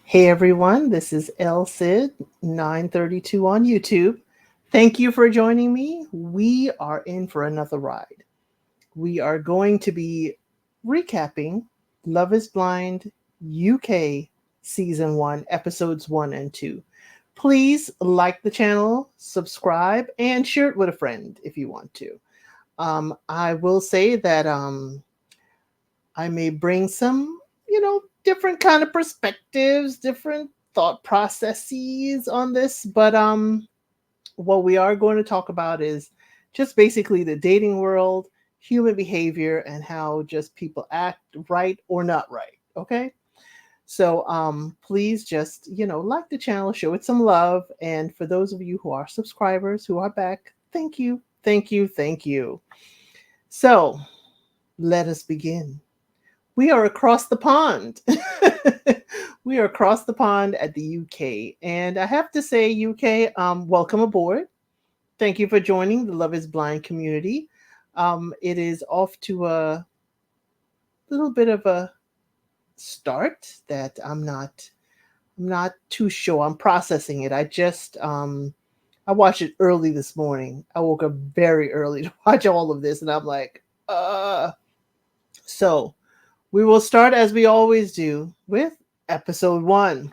Hey everyone, this is LCID 932 on YouTube. Thank you for joining me. We are in for another ride. We are going to be recapping Love is Blind UK Season 1, Episodes 1 and 2. Please like the channel, subscribe, and share it with a friend if you want to. I will say that I may bring some, different kind of perspectives, different thought processes on this, but what we are going to talk about is just basically the dating world, human behavior, and how just people act right or not right, okay? So please just, like the channel, show it some love, and for those of you who are subscribers who are back, thank you. Thank you. Thank you. So, let us begin. We are across the pond. We are across the pond at the UK. And I have to say, UK, welcome aboard. Thank you for joining the Love is Blind community. It is off to a little bit of a start that I'm not too sure. I'm processing it. I watched it early this morning. I woke up very early to watch all of this, and I'm like, so we will start as we always do with episode 1.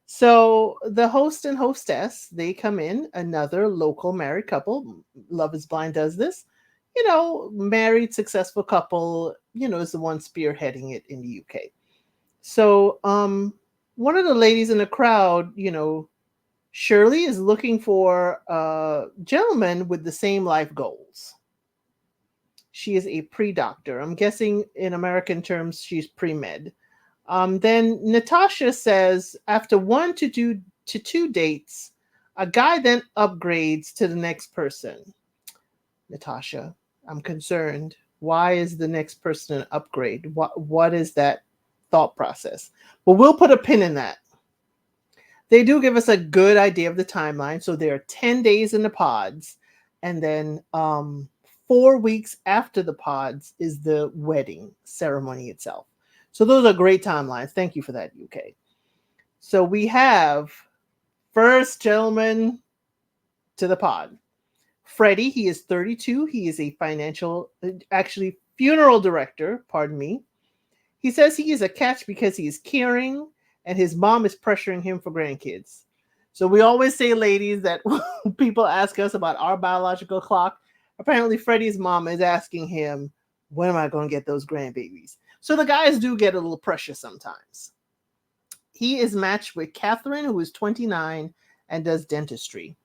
So the host and hostess, they come in, another local married couple. Love is Blind does this. Married, successful couple, is the one spearheading it in the UK. So one of the ladies in the crowd, Shirley is looking for a gentleman with the same life goals. She is a pre-doctor. I'm guessing in American terms, she's pre-med. Then Natasha says after 1 to 2 dates, a guy then upgrades to the next person. Natasha, I'm concerned. Why is the next person an upgrade? What is that thought process? But we'll put a pin in that. They do give us a good idea of the timeline. So there are 10 days in the pods, and then 4 weeks after the pods is the wedding ceremony itself. So those are great timelines. Thank you for that, UK. So we have first gentleman to the pod. Freddie, he is 32. He is a funeral director, pardon me. He says he is a catch because he is caring and his mom is pressuring him for grandkids. So we always say, ladies, that people ask us about our biological clock. Apparently, Freddie's mom is asking him, when am I going to get those grandbabies? So the guys do get a little pressure sometimes. He is matched with Catherine, who is 29 and does dentistry.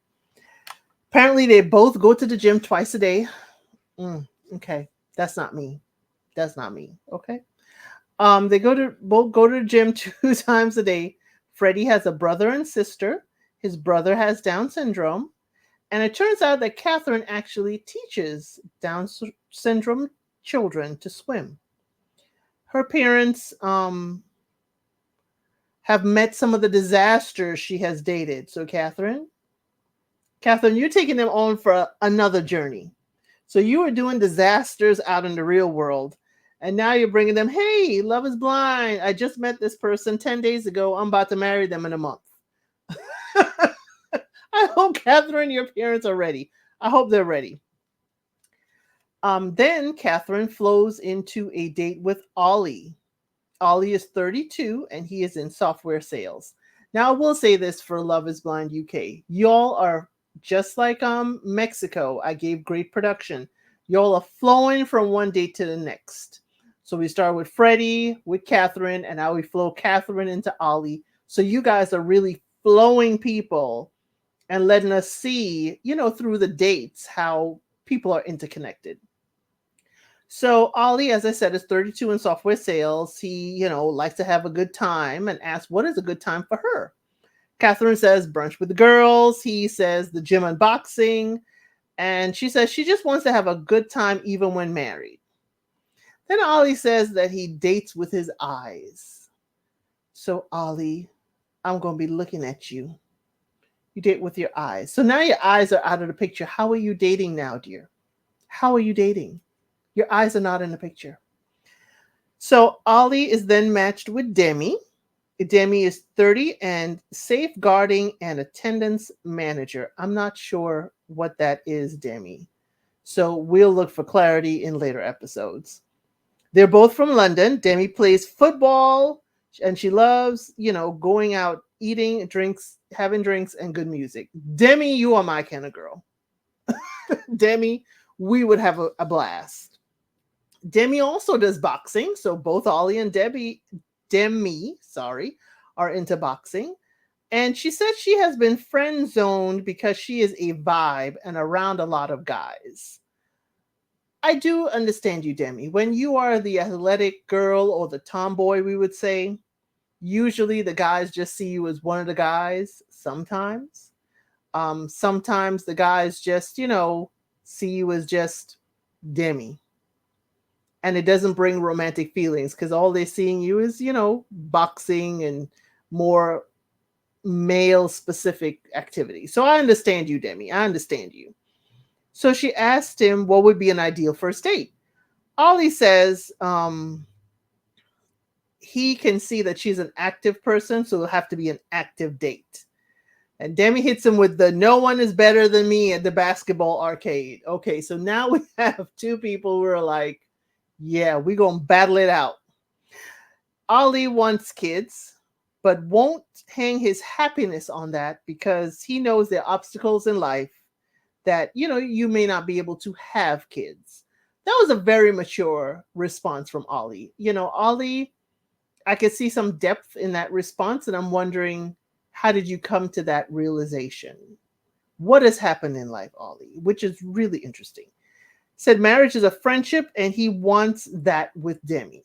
Apparently, they both go to the gym twice a day. Okay, that's not me. That's not me. Okay. They both go to the gym 2 times a day. Freddie has a brother and sister. His brother has Down syndrome. And it turns out that Catherine actually teaches Down syndrome children to swim. Her parents have met some of the disasters she has dated. So Catherine, you're taking them on for another journey. So you were doing disasters out in the real world. And now you're bringing them, hey, Love is Blind. I just met this person 10 days ago. I'm about to marry them in a month. I hope, Catherine, your parents are ready. I hope they're ready. Then Catherine flows into a date with Ollie. Ollie is 32 and he is in software sales. Now I will say this for Love is Blind UK. Y'all are just like Mexico. I gave great production. Y'all are flowing from one date to the next. So we start with Freddie, with Catherine, and now we flow Catherine into Ollie. So you guys are really flowing people and letting us see, through the dates, how people are interconnected. So Ollie, as I said, is 32 in software sales. He, likes to have a good time and asks, what is a good time for her? Catherine says brunch with the girls. He says the gym and boxing. And she says she just wants to have a good time even when married. Then Ollie says that he dates with his eyes. So Ollie, I'm going to be looking at you. You date with your eyes. So now your eyes are out of the picture. How are you dating now, dear? How are you dating? Your eyes are not in the picture. So Ollie is then matched with Demi. Demi is 30 and safeguarding and attendance manager. I'm not sure what that is, Demi. So we'll look for clarity in later episodes. They're both from London. Demi plays football and she loves, going out, eating, drinks, having drinks, and good music. Demi, you are my kind of girl. Demi, we would have a blast. Demi also does boxing. So both Ollie and Demi, are into boxing. And she says she has been friend zoned because she is a vibe and around a lot of guys. I do understand you, Demi. When you are the athletic girl or the tomboy, we would say, usually the guys just see you as one of the guys. Sometimes. Sometimes the guys just, see you as just Demi. And it doesn't bring romantic feelings because all they're seeing you is, boxing and more male specific activity. So I understand you, Demi. I understand you. So she asked him what would be an ideal first date. Ollie says he can see that she's an active person, so it'll have to be an active date. And Demi hits him with the no one is better than me at the basketball arcade. Okay, so now we have two people who are like, yeah, we're going to battle it out. Ollie wants kids, but won't hang his happiness on that because he knows there are obstacles in life that, you may not be able to have kids. That was a very mature response from Ollie. Ollie, I could see some depth in that response, and I'm wondering, how did you come to that realization? What has happened in life, Ollie? Which is really interesting. Said marriage is a friendship, and he wants that with Demi.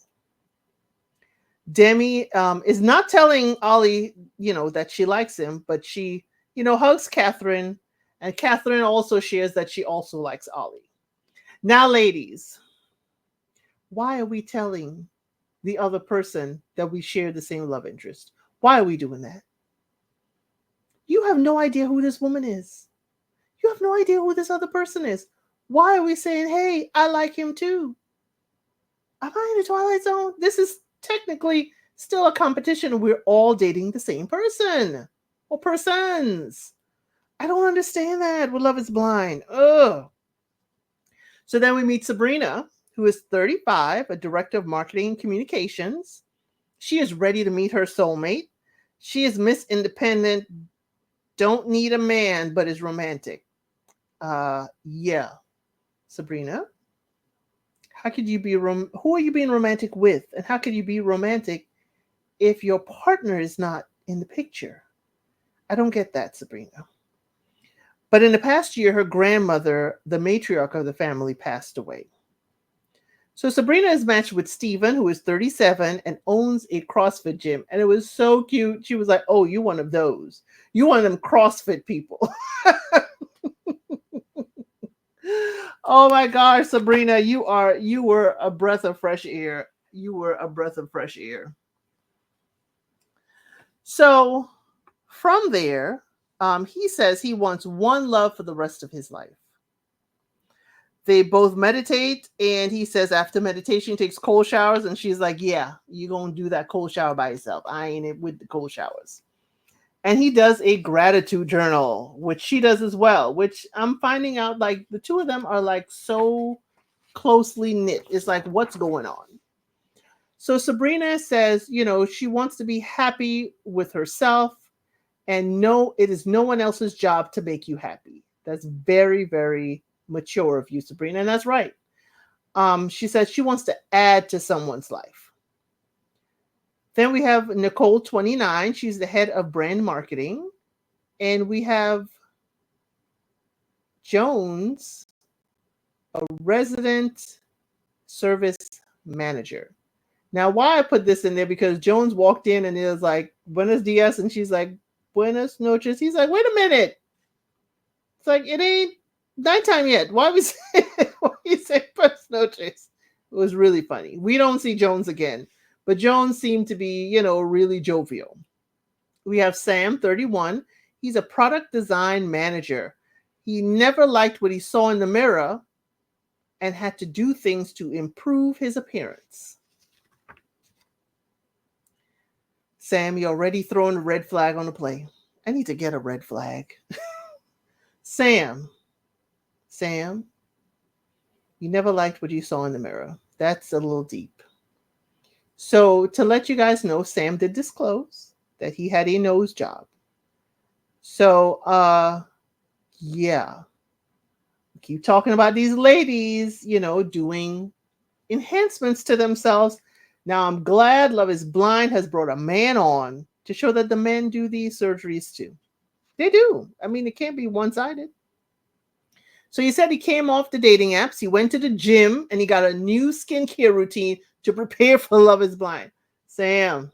Demi is not telling Ollie, that she likes him, but she, hugs Catherine, and Catherine also shares that she also likes Ollie. Now, ladies, why are we telling the other person that we share the same love interest? Why are we doing that? You have no idea who this woman is. You have no idea who this other person is. Why are we saying, hey, I like him too? Am I in the Twilight Zone? This is technically still a competition. We're all dating the same person or persons. I don't understand that with Love is Blind. Ugh. So then we meet Sabrina, who is 35, a director of marketing and communications. She is ready to meet her soulmate. She is Miss Independent, don't need a man, but is romantic. Yeah. Sabrina, how could you be who are you being romantic with? And how could you be romantic if your partner is not in the picture? I don't get that, Sabrina. But in the past year, her grandmother, the matriarch of the family, passed away. So Sabrina is matched with Steven, who is 37 and owns a CrossFit gym. And it was so cute. She was like, oh, you one of those. You one of them CrossFit people. Oh my gosh, Sabrina, you were a breath of fresh air. You were a breath of fresh air. So from there, he says he wants one love for the rest of his life. They both meditate, and he says after meditation, he takes cold showers, and she's like, yeah, you're going to do that cold shower by yourself. I ain't it with the cold showers. And he does a gratitude journal, which she does as well, which I'm finding out like the two of them are like so closely knit. It's like, what's going on? So Sabrina says, she wants to be happy with herself, and no, it is no one else's job to make you happy. That's very, very mature of you, Sabrina, and that's right. She says she wants to add to someone's life. Then we have Nicole, 29. She's the head of brand marketing. And we have Jones, a resident service manager. Now, why I put this in there, because Jones walked in and it was like, buenos dias, and she's like, buenas noches. He's like, wait a minute. It's like, it ain't nighttime yet. Why we say buenas noches? It was really funny. We don't see Jones again. But Jones seemed to be, really jovial. We have Sam, 31. He's a product design manager. He never liked what he saw in the mirror and had to do things to improve his appearance. Sam, you're already throwing a red flag on the play. I need to get a red flag. Sam, you never liked what you saw in the mirror. That's a little deep. So to let you guys know, Sam did disclose that he had a nose job. So, yeah. Keep talking about these ladies, doing enhancements to themselves. Now, I'm glad Love is Blind has brought a man on to show that the men do these surgeries too. They do. I mean, it can't be one-sided. So he said he came off the dating apps. He went to the gym and he got a new skincare routine to prepare for Love is Blind. Sam,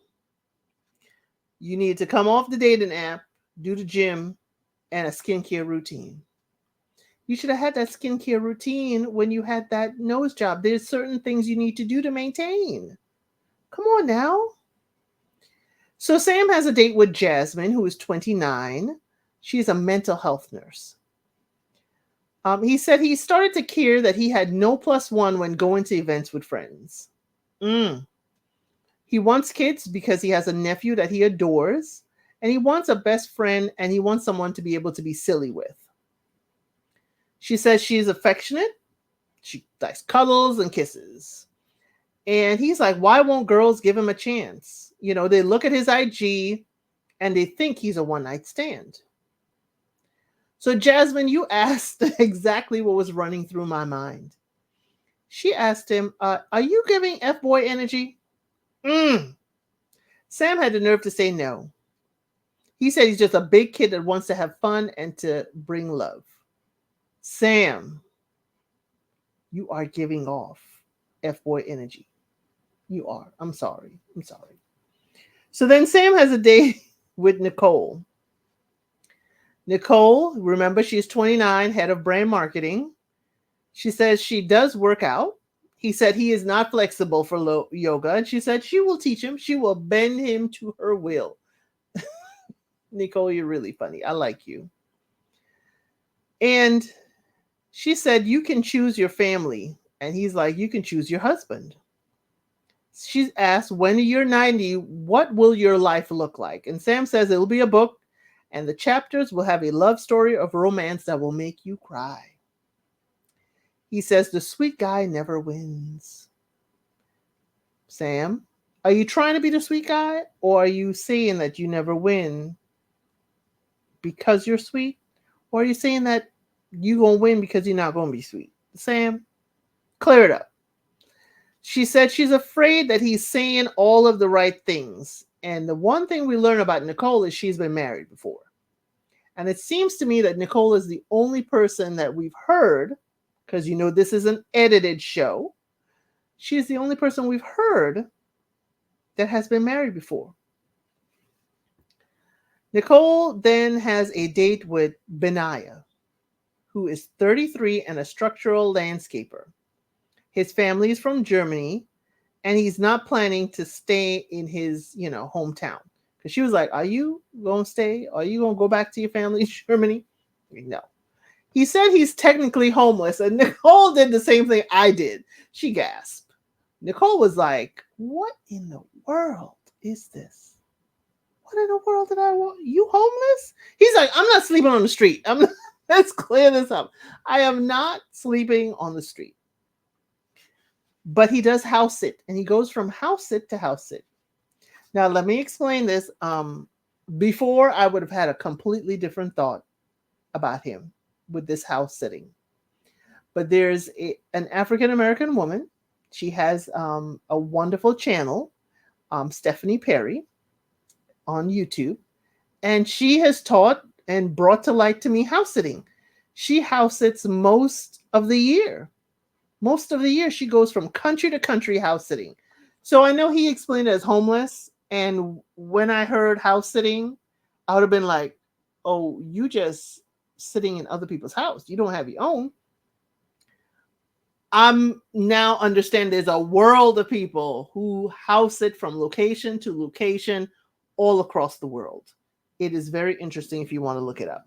you need to come off the dating app, do the gym, and a skincare routine. You should have had that skincare routine when you had that nose job. There's certain things you need to do to maintain. Come on now. So Sam has a date with Jasmine, who is 29. She's a mental health nurse. He said he started to care that he had no +1 when going to events with friends. He wants kids because he has a nephew that he adores, and he wants a best friend, and he wants someone to be able to be silly with. She says she is affectionate. She likes cuddles and kisses. And he's like, why won't girls give him a chance? They look at his IG and they think he's a one-night stand. So Jasmine, you asked exactly what was running through my mind. She asked him, are you giving F-boy energy? Sam had the nerve to say no. He said he's just a big kid that wants to have fun and to bring love. Sam, you are giving off F-boy energy. You are. I'm sorry. So then Sam has a date with Nicole. Nicole, remember, she's 29, head of brand marketing. She says she does work out. He said he is not flexible for yoga. And she said she will teach him. She will bend him to her will. Nicole, you're really funny. I like you. And she said, you can choose your family. And he's like, you can choose your husband. She's asked, when you're 90, what will your life look like? And Sam says it'll be a book, and the chapters will have a love story of romance that will make you cry. He says the sweet guy never wins. Sam, are you trying to be the sweet guy, or are you saying that you never win because you're sweet? Or are you saying that you're going to win because you're not going to be sweet? Sam, clear it up. She said she's afraid that he's saying all of the right things. And the one thing we learn about Nicole is she's been married before. And it seems to me that Nicole is the only person that we've heard, because this is an edited show. She's the only person we've heard that has been married before. Nicole then has a date with Benaya, who is 33 and a structural landscaper. His family is from Germany, and he's not planning to stay in his, hometown. Because she was like, are you going to stay? Are you going to go back to your family in Germany? No. He said he's technically homeless, and Nicole did the same thing I did. She gasped. Nicole was like, what in the world is this? What in the world did I want? You homeless? He's like, I'm not sleeping on the street. Let's clear this up. I am not sleeping on the street. But he does house sit, and he goes from house sit to house sit. Now, let me explain this. Before, I would have had a completely different thought about him with this house sitting. But there's an African-American woman. She has a wonderful channel, Stephanie Perry, on YouTube. And she has taught and brought to light to me house sitting. She house sits most of the year. Most of the year, she goes from country to country house sitting. So I know he explained it as homeless. And when I heard house sitting, I would have been like, oh, you just sitting in other people's house. You don't have your own. I'm now understand there's a world of people who house sit from location to location all across the world. It is very interesting if you want to look it up.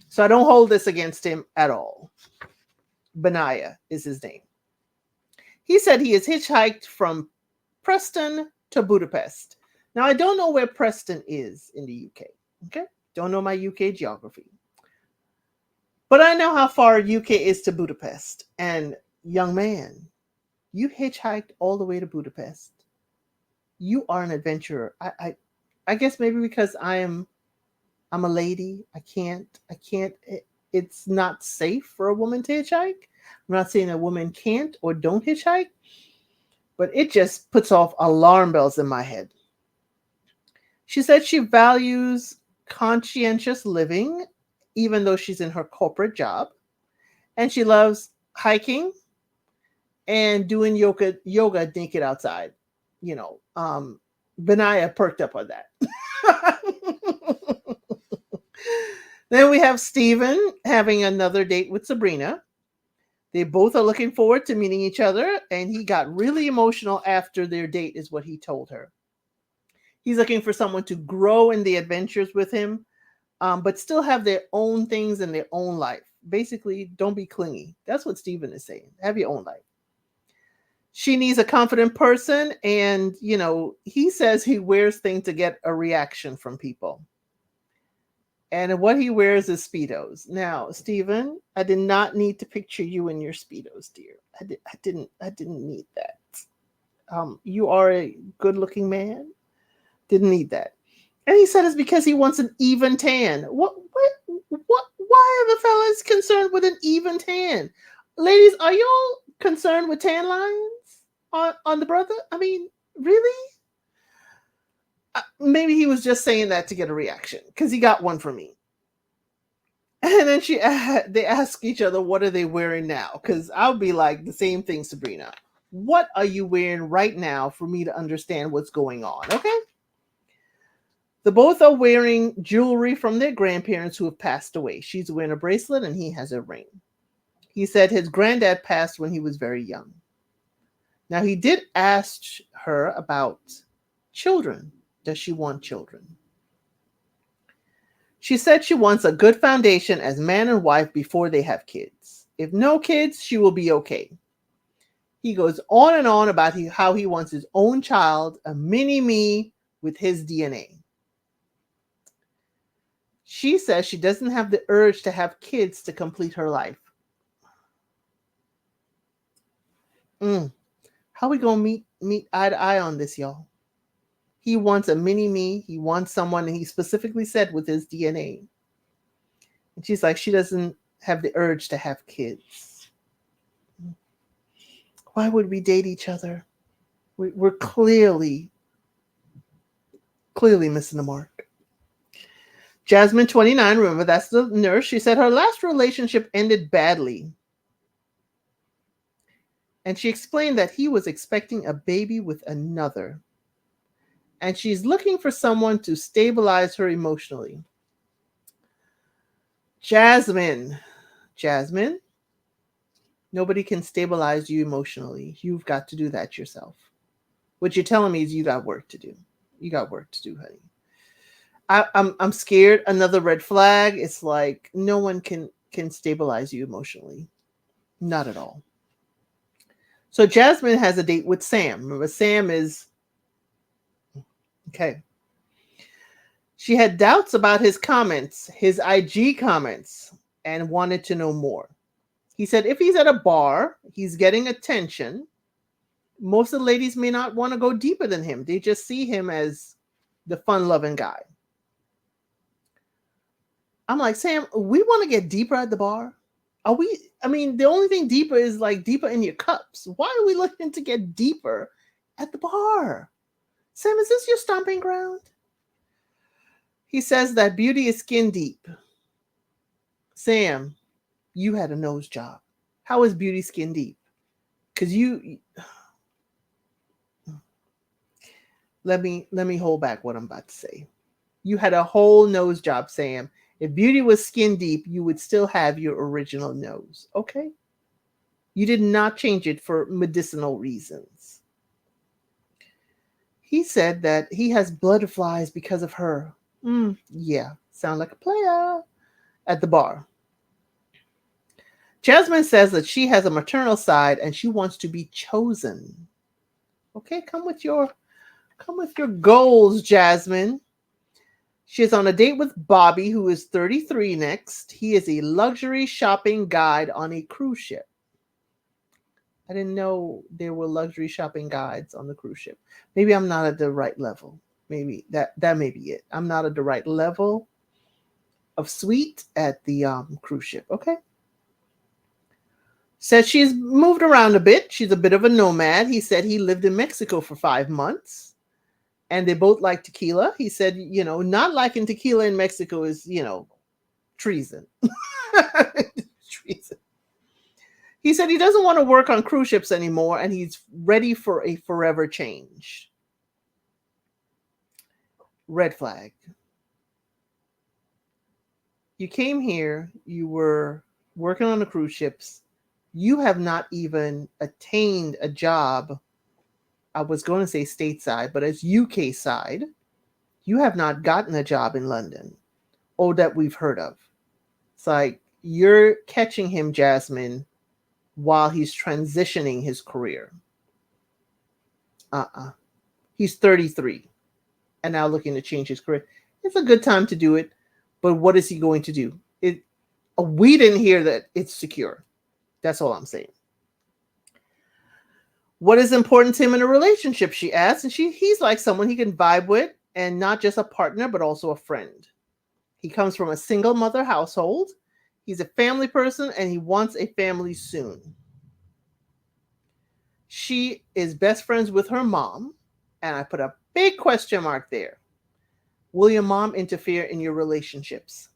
So I don't hold this against him at all. Benaya is his name. He said he has hitchhiked from Preston to Budapest. Now, I don't know where Preston is in the UK. Okay. Don't know my UK geography. But I know how far UK is to Budapest. And young man, you hitchhiked all the way to Budapest. You are an adventurer. I guess maybe because I'm a lady. I can't it's not safe for a woman to hitchhike. I'm not saying a woman can't or don't hitchhike, but it just puts off alarm bells in my head. She said she values conscientious living, even though she's in her corporate job, and she loves hiking and doing yoga naked outside. You know, Benaya perked up on that. Then we have Steven having another date with Sabrina. They both are looking forward to meeting each other, and he got really emotional after their date, is what he told her. He's looking for someone to grow in the adventures with him, but still have their own things in their own life. Basically, don't be clingy. That's what Steven is saying. Have your own life. She needs a confident person, and, he says he wears things to get a reaction from people. And what he wears is Speedos. Now, Steven, I did not need to picture you in your Speedos, dear. I didn't need that. You are a good-looking man. Didn't need that. And he said it's because he wants an even tan. What? Why are the fellas concerned with an even tan? Ladies, are y'all concerned with tan lines on the brother? I mean, really? Maybe he was just saying that to get a reaction, because he got one from me. And then they ask each other, what are they wearing now? Because I'll be like the same thing, Sabrina. What are you wearing right now for me to understand what's going on? Okay. The both are wearing jewelry from their grandparents who have passed away. She's wearing a bracelet and he has a ring. He said his granddad passed when he was very young. Now, he did ask her about children. Does she want children? She said she wants a good foundation as man and wife before they have kids. If no kids, she will be okay. He goes on and on about how he wants his own child, a mini me with his DNA. She says she doesn't have the urge to have kids to complete her life. How are we going to meet eye to eye on this, y'all? He wants a mini me. He wants someone, and he specifically said with his DNA. And she's like, she doesn't have the urge to have kids. Why would we date each other? We're clearly missing the mark. Jasmine, 29, remember that's the nurse. She said her last relationship ended badly. And she explained that he was expecting a baby with another. And she's looking for someone to stabilize her emotionally. Jasmine, nobody can stabilize you emotionally. You've got to do that yourself. What you're telling me is you got work to do. You got work to do, honey. I'm scared. Another red flag. It's like no one can stabilize you emotionally. Not at all. So Jasmine has a date with Sam. Remember, Sam is okay. She had doubts about his comments, his IG comments, and wanted to know more. He said if he's at a bar, he's getting attention. Most of the ladies may not want to go deeper than him. They just see him as the fun-loving guy. I'm like, Sam, we want to get deeper at the bar. The only thing deeper is like deeper in your cups. Why are we looking to get deeper at the bar? Sam, is this your stomping ground? He says that beauty is skin deep. Sam, you had a nose job. How is beauty skin deep? Because let me hold back what I'm about to say. You had a whole nose job, Sam. If beauty was skin deep, you would still have your original nose. Okay? You did not change it for medicinal reasons. He said that he has butterflies because of her. Yeah, sound like a player at the bar. Jasmine says that she has a maternal side and she wants to be chosen. Okay, come with your Come with your goals, Jasmine. She's on a date with Bobby, who is 33 next. He is a luxury shopping guide on a cruise ship. I didn't know there were luxury shopping guides on the cruise ship. Maybe I'm not at the right level. Maybe that may be it. I'm not at the right level of sweet at the cruise ship. Okay. Said she's moved around a bit. She's a bit of a nomad. He said he lived in Mexico for 5 months and they both like tequila. He said, not liking tequila in Mexico is, treason. Treason. He said he doesn't want to work on cruise ships anymore and he's ready for a forever change. Red flag. You came here, you were working on the cruise ships. You have not even attained a job. I was going to say stateside, but as UK side, you have not gotten a job in London or that we've heard of. It's like you're catching him, Jasmine, while he's transitioning his career. He's 33 and now looking to change his career. It's a good time to do it, but what is he going to do? We didn't hear that it's secure. That's all I'm saying. What is important to him in a relationship, she asked, and he's like someone he can vibe with and not just a partner, but also a friend. He comes from a single mother household. He's a family person and he wants a family soon. She is best friends with her mom, and I put a big question mark there. Will your mom interfere in your relationships?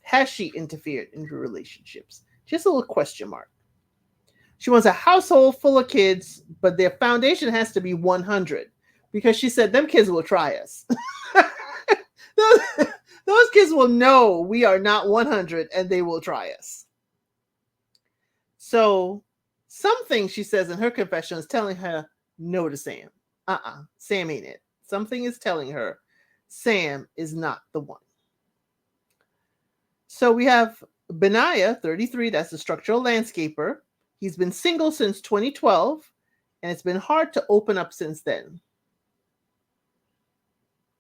Has she interfered in your relationships? Just a little question mark. She wants a household full of kids, but their foundation has to be 100 because she said them kids will try us. Those kids will know we are not 100 and they will try us. So something she says in her confession is telling her no to Sam. Sam ain't it. Something is telling her Sam is not the one. So we have Benaya, 33, that's the structural landscaper. He's been single since 2012, and it's been hard to open up since then.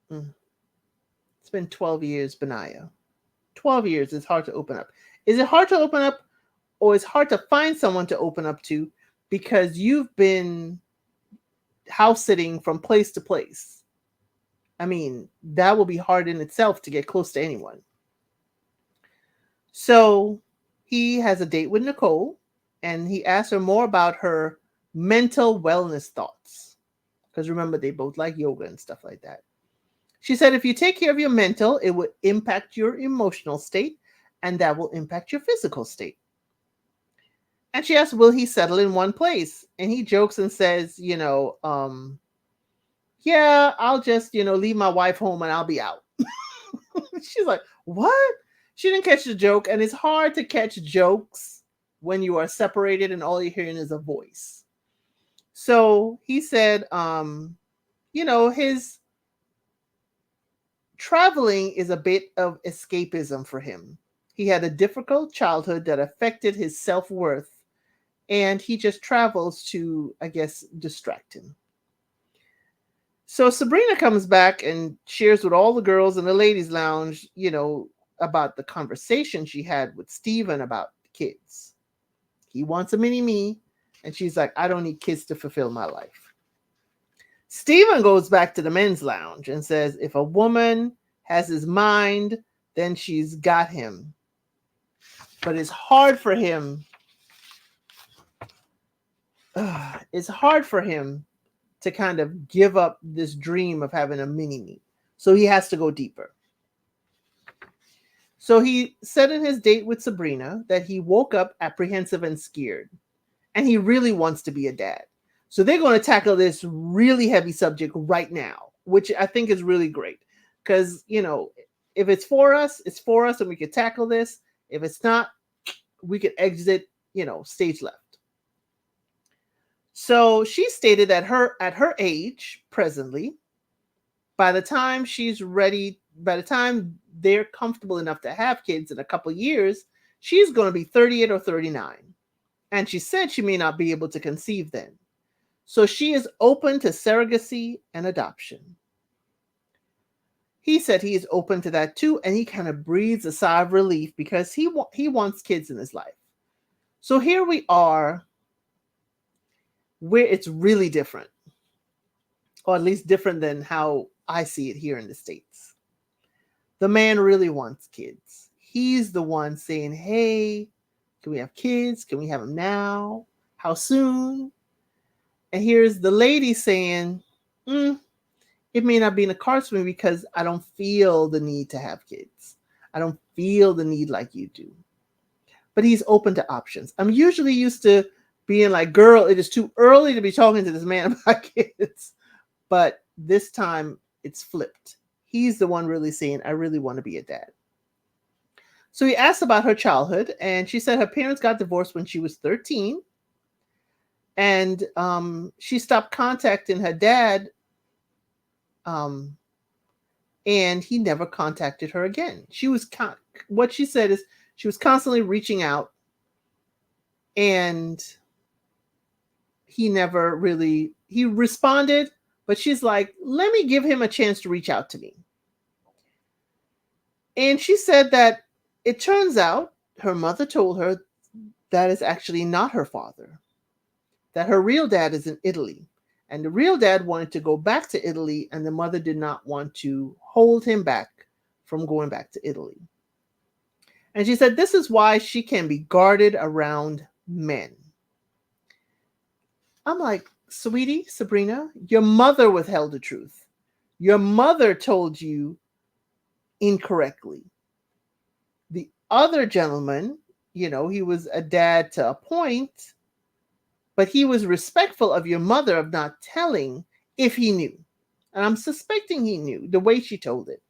It's been 12 years, Benaya. 12 years, it's hard to open up. Is it hard to open up, or is it hard to find someone to open up to because you've been house sitting from place to place? I mean, that will be hard in itself to get close to anyone. So he has a date with Nicole, and he asked her more about her mental wellness thoughts. Because remember, they both like yoga and stuff like that. She said, if you take care of your mental, it will impact your emotional state, and that will impact your physical state. And she asked, will he settle in one place? And he jokes and says, yeah, I'll just, leave my wife home and I'll be out. She's like, what? She didn't catch the joke. And it's hard to catch jokes when you are separated and all you're hearing is a voice. So he said, his traveling is a bit of escapism for him. He had a difficult childhood that affected his self-worth, and he just travels to, I guess, distract him. So Sabrina comes back and shares with all the girls in the ladies' lounge, about the conversation she had with Steven about the kids. He wants a mini-me, and she's like, I don't need kids to fulfill my life. Steven goes back to the men's lounge and says, if a woman has his mind, then she's got him. But it's hard for him. It's hard for him to kind of give up this dream of having a mini-me. So he has to go deeper. So he said in his date with Sabrina that he woke up apprehensive and scared. And he really wants to be a dad. So they're going to tackle this really heavy subject right now, which I think is really great. Because, if it's for us and we could tackle this. If it's not, we could exit, stage left. So she stated that at her age presently, by the time she's ready, by the time they're comfortable enough to have kids in a couple of years, she's going to be 38 or 39. And she said she may not be able to conceive then. So she is open to surrogacy and adoption. He said he is open to that too, and he kind of breathes a sigh of relief because he wants kids in his life. So here we are, where it's really different, or at least different than how I see it here in the States. The man really wants kids. He's the one saying, hey, can we have kids? Can we have them now? How soon? And here's the lady saying, it may not be in the cards for me because I don't feel the need to have kids. I don't feel the need like you do. But he's open to options. I'm usually used to being like, girl, it is too early to be talking to this man about kids. But this time it's flipped. He's the one really saying, I really want to be a dad. So he asked about her childhood, and she said her parents got divorced when she was 13. And she stopped contacting her dad, and he never contacted her again. What she said is she was constantly reaching out, and he responded, but she's like, let me give him a chance to reach out to me. And she said that it turns out her mother told her that is actually not her father, that her real dad is in Italy. And the real dad wanted to go back to Italy, and the mother did not want to hold him back from going back to Italy. And she said this is why she can be guarded around men. I'm like, sweetie, Sabrina, your mother withheld the truth. Your mother told you incorrectly. The other gentleman, he was a dad to a point, but he was respectful of your mother of not telling if he knew. And I'm suspecting he knew the way she told it.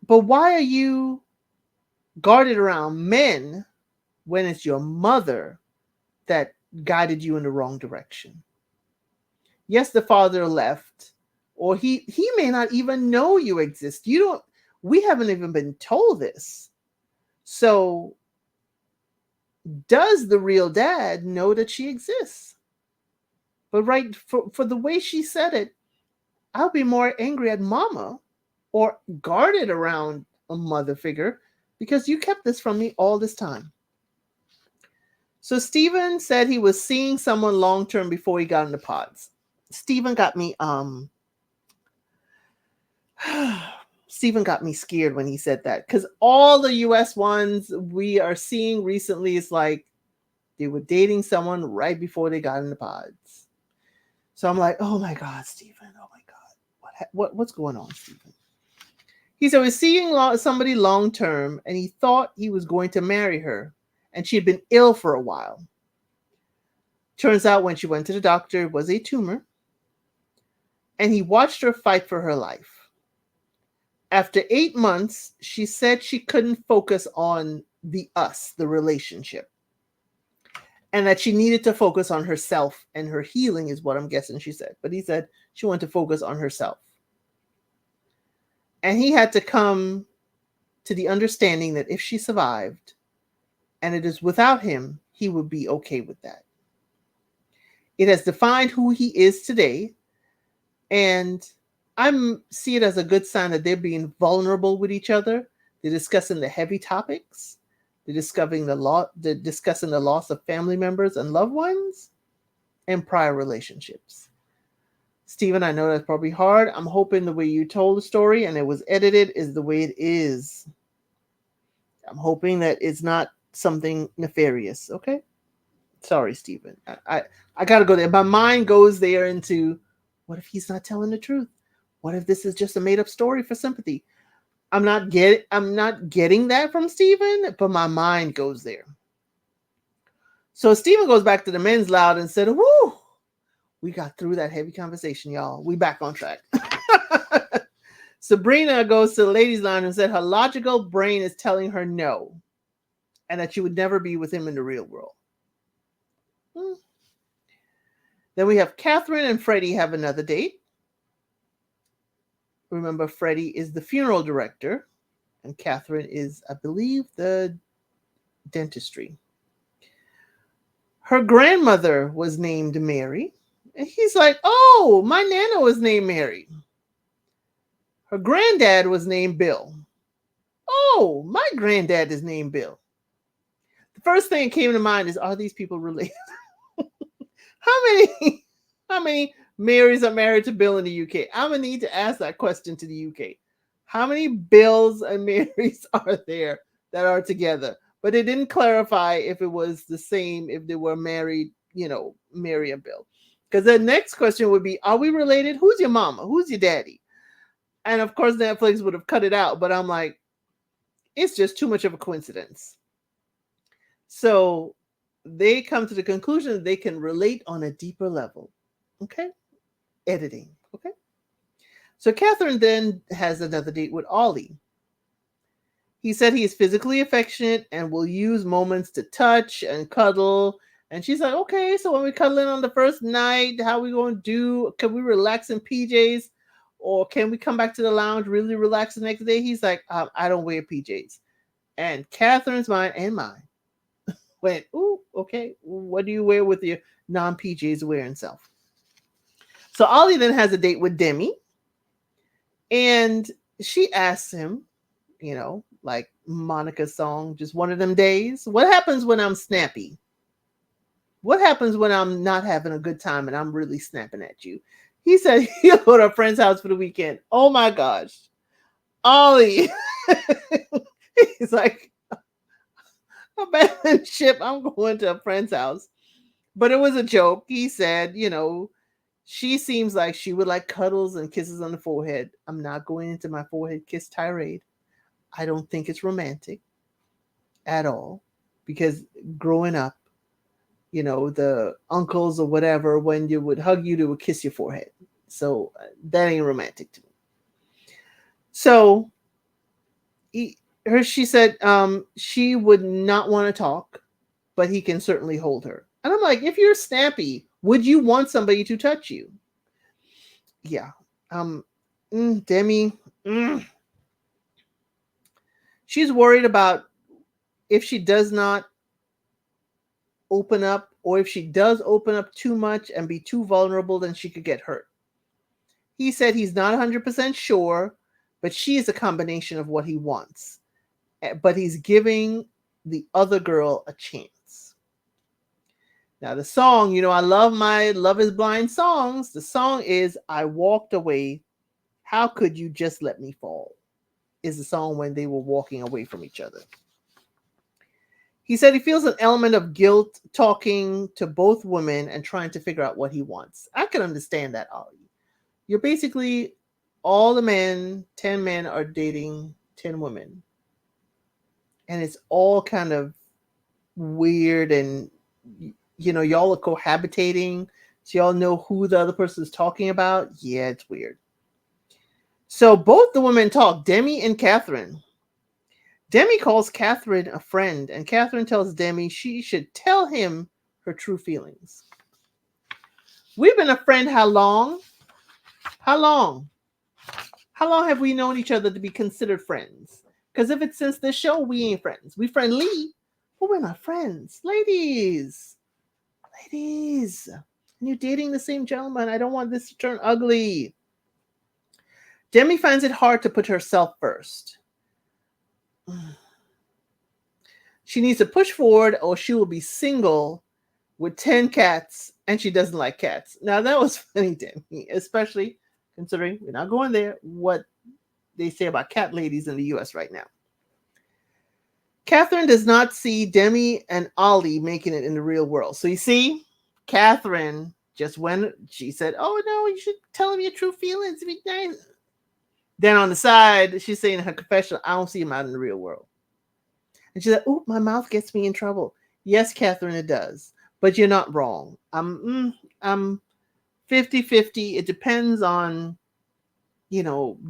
But why are you guarded around men when it's your mother that guided you in the wrong direction? Yes, the father left, or he may not even know you exist. We haven't even been told this. So does the real dad know that she exists? But right, for the way she said it, I'll be more angry at mama or guarded around a mother figure because you kept this from me all this time. So Stephen said he was seeing someone long-term before he got into pods. Stephen got me Stephen got me scared when he said that, because all the US ones we are seeing recently is like they were dating someone right before they got into pods. So I'm like, oh my God, Stephen, oh my God, what's going on, Stephen? He said, was seeing somebody long term, and he thought he was going to marry her, and she had been ill for a while. Turns out when she went to the doctor, it was a tumor, and he watched her fight for her life. After 8 months, she said she couldn't focus on the relationship, and that she needed to focus on herself and her healing is what I'm guessing she said. But he said she wanted to focus on herself. And he had to come to the understanding that if she survived, and it is without him, he would be okay with that. It has defined who he is today, and I see it as a good sign that they're being vulnerable with each other. They're discussing the heavy topics. They're discussing the loss of family members and loved ones and prior relationships. Stephen, I know that's probably hard. I'm hoping the way you told the story and it was edited is the way it is. I'm hoping that it's not something nefarious, okay? Sorry, Stephen. I got to go there. My mind goes there into, what if he's not telling the truth? What if this is just a made-up story for sympathy? I'm not getting that from Stephen, but my mind goes there. So Stephen goes back to the men's loud and said, whoo, we got through that heavy conversation, y'all. We back on track. Sabrina goes to the ladies' lounge and said her logical brain is telling her no, and that she would never be with him in the real world. Then we have Catherine and Freddie have another date. Remember, Freddie is the funeral director, and Catherine is, I believe, the dentistry. Her grandmother was named Mary. And he's like, oh, my Nana was named Mary. Her granddad was named Bill. Oh, my granddad is named Bill. The first thing that came to mind is, are these people related? how many Marys are married to Bill in the UK? I'm gonna need to ask that question to the UK. How many Bills and Marys are there that are together? But it didn't clarify if it was the same, if they were married, Mary and Bill. Because the next question would be, are we related? Who's your mama? Who's your daddy? And of course, Netflix would have cut it out. But I'm like, it's just too much of a coincidence. So they come to the conclusion that they can relate on a deeper level. Okay? Editing. Okay? So Catherine then has another date with Ollie. He said he is physically affectionate and will use moments to touch and cuddle. And she's like, okay, so when we cuddle in on the first night, how we going to do? Can we relax in PJs? Or can we come back to the lounge, really relax the next day? He's like, I don't wear PJs. And Catherine's mind and mine went, ooh, okay, what do you wear with your non-PJs wearing self? So Ollie then has a date with Demi. And she asks him, like Monica's song, just one of them days. What happens when I'm snappy? What happens when I'm not having a good time and I'm really snapping at you? He said he'll go to a friend's house for the weekend. Oh my gosh. Ollie. He's like, abandoned ship. I'm going to a friend's house. But it was a joke. He said, she seems like she would like cuddles and kisses on the forehead. I'm not going into my forehead kiss tirade. I don't think it's romantic at all. Because growing up, the uncles or whatever, when you would hug you, they would kiss your forehead. So that ain't romantic to me. So she said she would not want to talk, but he can certainly hold her. And I'm like, if you're snappy, would you want somebody to touch you? Yeah. Demi. She's worried about if she does not open up, or if she does open up too much and be too vulnerable, then she could get hurt. He said he's not 100% sure, but she is a combination of what he wants. But he's giving the other girl a chance. Now the song, I love my Love is Blind songs. The song is I Walked Away. How Could You Just Let Me Fall? Is the song when they were walking away from each other. He said he feels an element of guilt talking to both women and trying to figure out what he wants. I can understand that, Ollie. You're basically, all the men, 10 men are dating 10 women. And it's all kind of weird and, y'all are cohabitating. So y'all know who the other person is talking about. Yeah, it's weird. So both the women talk, Demi and Catherine. Demi calls Catherine a friend, and Catherine tells Demi she should tell him her true feelings. We've been a friend how long? How long? How long have we known each other to be considered friends? Because if it's since this show, we ain't friends. We friendly, but we're not friends. Ladies. And you're dating the same gentleman. I don't want this to turn ugly. Demi finds it hard to put herself first. She needs to push forward or she will be single with 10 cats, and she doesn't like cats. Now, that was funny, Demi, especially considering we're not going there, what they say about cat ladies in the U.S. right now. Catherine does not see Demi and Ollie making it in the real world. So you see, Catherine just went, she said, oh, no, you should tell him your true feelings. Be nice. Then on the side, she's saying in her confessional, I don't see him out in the real world. And she's like, oh, my mouth gets me in trouble. Yes, Catherine, it does. But you're not wrong. I'm 50-50. It depends on,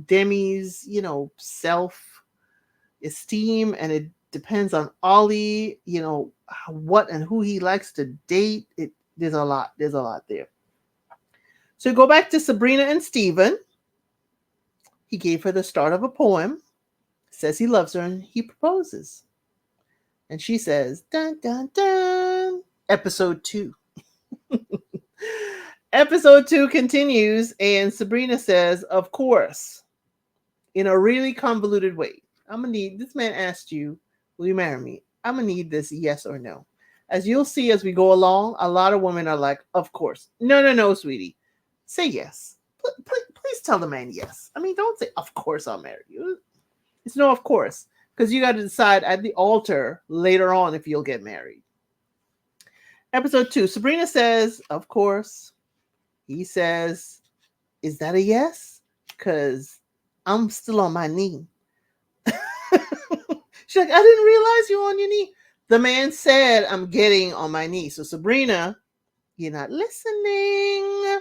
Demi's, self-esteem. And it depends on Ollie, what and who he likes to date. There's a lot there. So go back to Sabrina and Stephen. He gave her the start of a poem, says he loves her, and he proposes. And she says, dun, dun, dun. Episode 2. Episode 2 continues, and Sabrina says, of course, in a really convoluted way. I'm gonna need this man asked you, will you marry me? I'm gonna need this yes or no. As you'll see as we go along, a lot of women are like, of course. No, no, no, sweetie. Say yes. Please tell the man yes. I mean, don't say, of course I'll marry you. It's no, of course. Because you got to decide at the altar later on if you'll get married. Episode 2, Sabrina says, of course. He says, is that a yes? Because I'm still on my knee. She's like, I didn't realize you were on your knee. The man said, I'm getting on my knee. So Sabrina, you're not listening.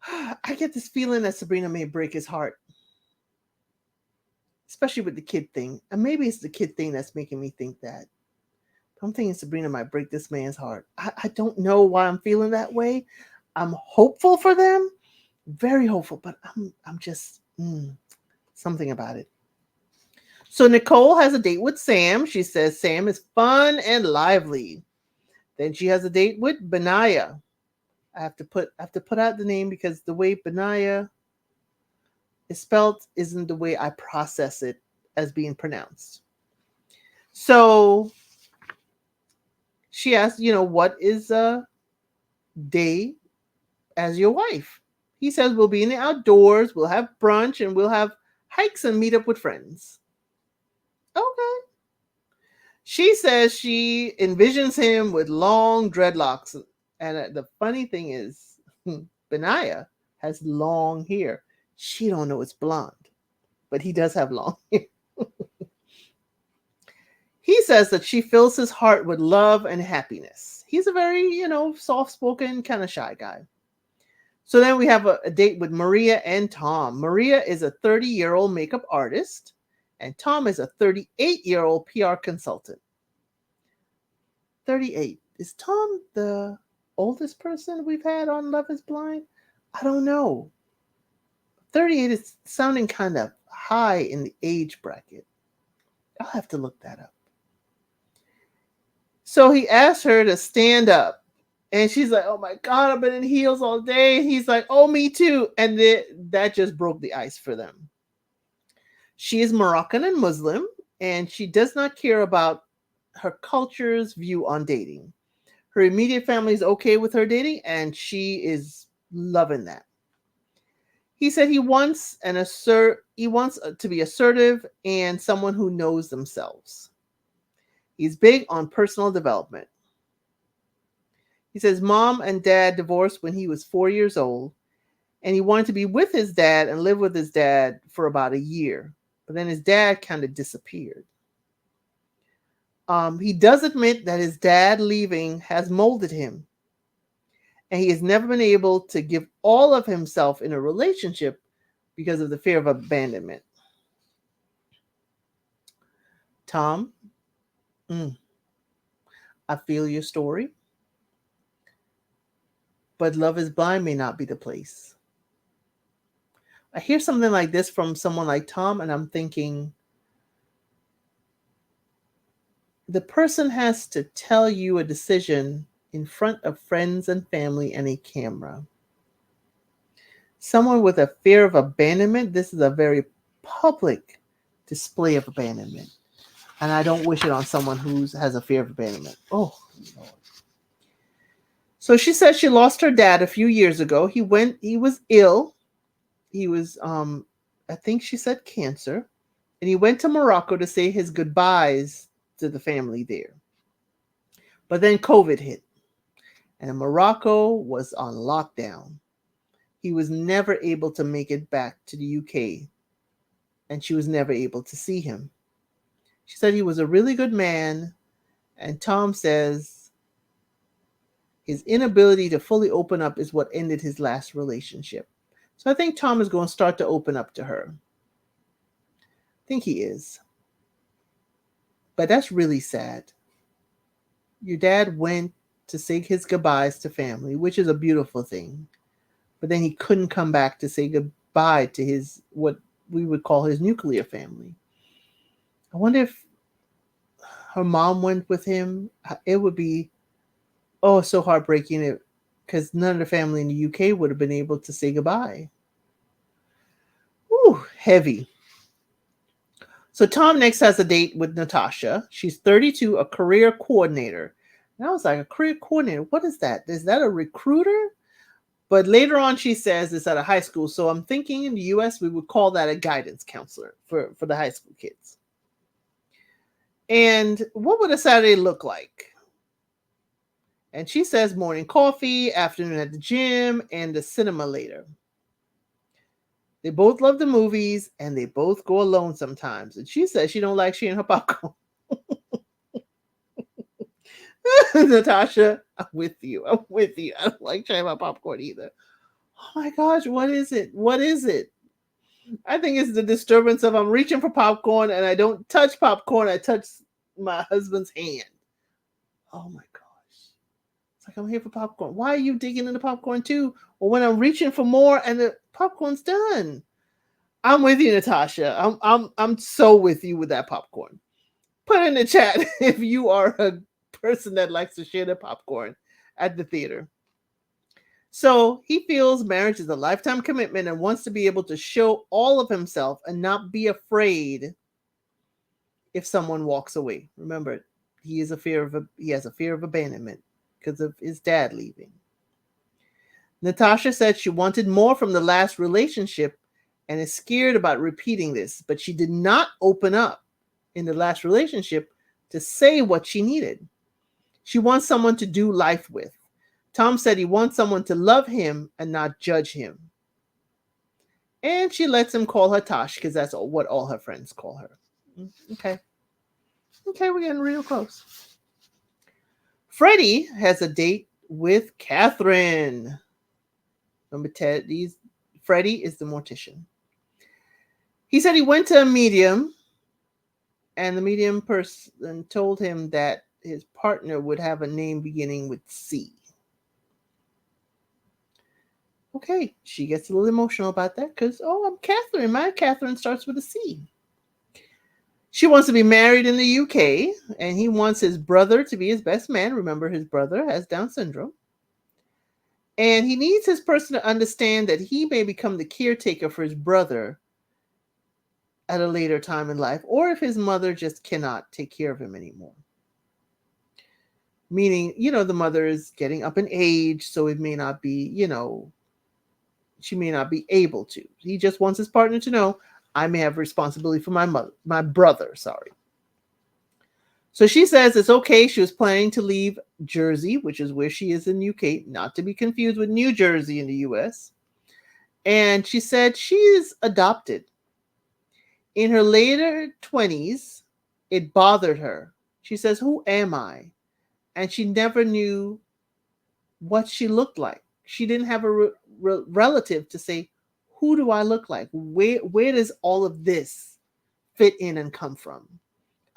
I get this feeling that Sabrina may break his heart. Especially with the kid thing. And maybe it's the kid thing that's making me think that. I'm thinking Sabrina might break this man's heart. I don't know why I'm feeling that way. I'm hopeful for them. Very hopeful. But I'm just something about it. So Nicole has a date with Sam. She says Sam is fun and lively. Then she has a date with Benaya. I have to put out the name because the way Benaya is spelled isn't the way I process it as being pronounced. So she asks, what is a day as your wife? He says we'll be in the outdoors, we'll have brunch, and we'll have hikes and meet up with friends. Okay. She says she envisions him with long dreadlocks. And the funny thing is, Benaya has long hair. She don't know it's blonde, but he does have long hair. He says that she fills his heart with love and happiness. He's a very, soft-spoken, kind of shy guy. So then we have a date with Maria and Tom. Maria is a 30-year-old makeup artist, and Tom is a 38-year-old PR consultant. 38. Is Tom the oldest person we've had on Love is Blind? I don't know. 38 is sounding kind of high in the age bracket. I'll have to look that up. So he asked her to stand up. And she's like, oh my God, I've been in heels all day. And he's like, oh, me too. And that just broke the ice for them. She is Moroccan and Muslim, and she does not care about her culture's view on dating. Her immediate family is okay with her dating, and she is loving that. He said he wants to be assertive and someone who knows themselves. He's big on personal development. He says mom and dad divorced when he was 4 years old, and he wanted to be with his dad and live with his dad for about a year. But then his dad kind of disappeared. He does admit that his dad leaving has molded him, and he has never been able to give all of himself in a relationship because of the fear of abandonment. Tom, I feel your story, but Love is Blind may not be the place. I hear something like this from someone like Tom, and I'm thinking, the person has to tell you a decision in front of friends and family and a camera. Someone with a fear of abandonment, this is a very public display of abandonment. And I don't wish it on someone who has a fear of abandonment. Oh, Lord. So she said she lost her dad a few years ago. He was ill. He was, I think she said cancer. And he went to Morocco to say his goodbyes to the family there. But then COVID hit. And Morocco was on lockdown. He was never able to make it back to the UK. And she was never able to see him. She said he was a really good man. And Tom says his inability to fully open up is what ended his last relationship. So I think Tom is going to start to open up to her. I think he is. But that's really sad. Your dad went to say his goodbyes to family, which is a beautiful thing. But then he couldn't come back to say goodbye to his, what we would call his nuclear family. I wonder her mom went with him, it would be, oh, so heartbreaking, because none of the family in the UK would have been able to say goodbye. Ooh, heavy. So Tom next has a date with Natasha. She's 32, a career coordinator. And I was like, a career coordinator? What is that? Is that a recruiter? But later on, she says it's at a high school. So I'm thinking in the US, we would call that a guidance counselor for the high school kids. And what would a Saturday look like? And she says morning coffee, afternoon at the gym, and the cinema later. They both love the movies, and they both go alone sometimes. And she says she don't like sharing her popcorn. Natasha, I'm with you. I'm with you. I don't like sharing my popcorn either. Oh my gosh, what is it? What is it? I think it's the disturbance of I'm reaching for popcorn and I don't touch popcorn. I touch my husband's hand. Oh my gosh. It's like, I'm here for popcorn. Why are you digging in the popcorn too? Or when I'm reaching for more and the popcorn's done. I'm with you, Natasha. I'm so with you with that popcorn. Put in the chat if you are a person that likes to share the popcorn at the theater. So he feels marriage is a lifetime commitment and wants to be able to show all of himself and not be afraid if someone walks away. Remember, he has a fear of abandonment because of his dad leaving. Natasha said she wanted more from the last relationship and is scared about repeating this, but she did not open up in the last relationship to say what she needed. She wants someone to do life with. Tom said he wants someone to love him and not judge him. And she lets him call her Tosh because that's what all her friends call her. Okay. Okay, we're getting real close. Freddie has a date with Catherine. Remember Ted? Freddie is the mortician. He said he went to a medium and the medium person told him that his partner would have a name beginning with C. Okay, she gets a little emotional about that because, oh, I'm Catherine. My Catherine starts with a C. She wants to be married in the UK, and he wants his brother to be his best man. Remember, his brother has Down syndrome. And he needs his person to understand that he may become the caretaker for his brother at a later time in life, or if his mother just cannot take care of him anymore. Meaning, the mother is getting up in age, so it may not be, she may not be able to. He just wants his partner to know, I may have responsibility for my brother. So she says it's okay. She was planning to leave Jersey, which is where she is in UK, not to be confused with New Jersey in the US. And she said she is adopted. In her later 20s, it bothered her. She says, who am I? And she never knew what she looked like. She didn't have a relative to say, who do I look like? Where does all of this fit in and come from?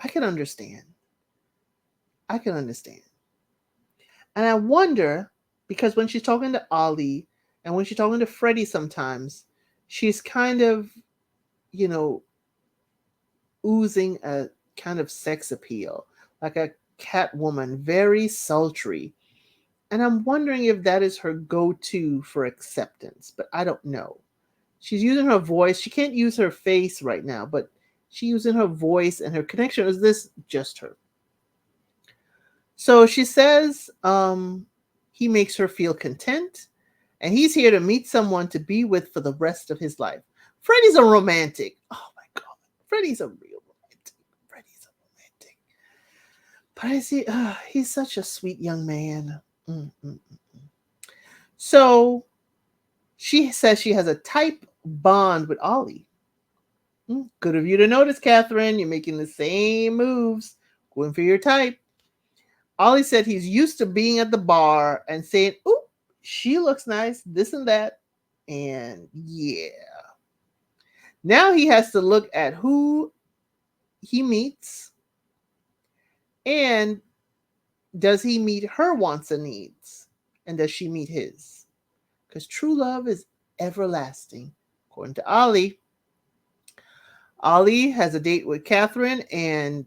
I can understand. And I wonder, because when she's talking to Ollie and when she's talking to Freddie sometimes, she's kind of, oozing a kind of sex appeal, like a cat woman, very sultry. And I'm wondering if that is her go-to for acceptance, but I don't know. She's using her voice. She can't use her face right now, but she's using her voice and her connection. Is this just her? So she says he makes her feel content, and he's here to meet someone to be with for the rest of his life. Freddie's a romantic. Oh my God. Freddie's a real romantic. But I see, he's such a sweet young man. So she says she has a type bond with Ollie. Good of you to notice, Catherine. You're making the same moves, going for your type. Ollie said he's used to being at the bar and saying, "Ooh, she looks nice, this and that." And yeah. Now he has to look at who he meets and does he meet her wants and needs? And does she meet his? Because true love is everlasting, according to Ollie. Ollie has a date with Catherine, and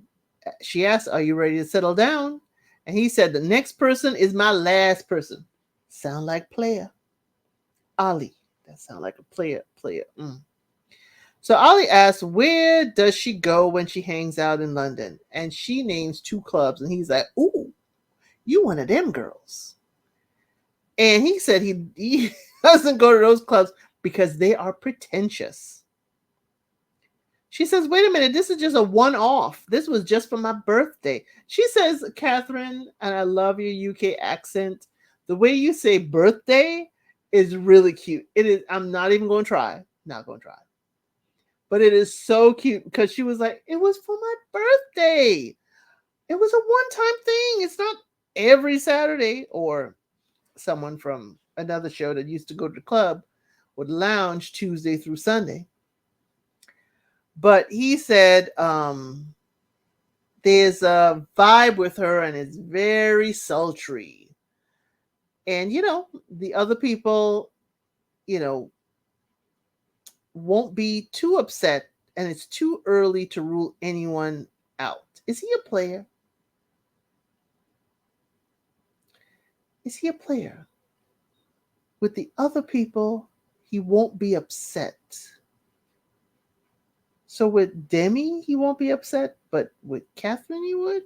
She asked, "Are you ready to settle down?" And he said, "The next person is my last person." Sound like player. Ali. That sound like a player. Player. So Ali asks, where does she go when she hangs out in London? And she names 2 clubs. And he's like, ooh, you one of them girls. And he said he doesn't go to those clubs because they are pretentious. She says, wait a minute, this is just a one-off. This was just for my birthday. She says, Catherine, and I love your UK accent. The way you say birthday is really cute. It is. I'm not even going to try. Not going to try. But it is so cute because she was like, it was for my birthday. It was a one-time thing. It's not every Saturday. Or someone from another show that used to go to the club would lounge Tuesday through Sunday. But he said there's a vibe with her and it's very sultry. And, the other people, won't be too upset, and it's too early to rule anyone out. Is he a player? Is he a player? With the other people, he won't be upset. So with Demi, he won't be upset, but with Catherine, he would?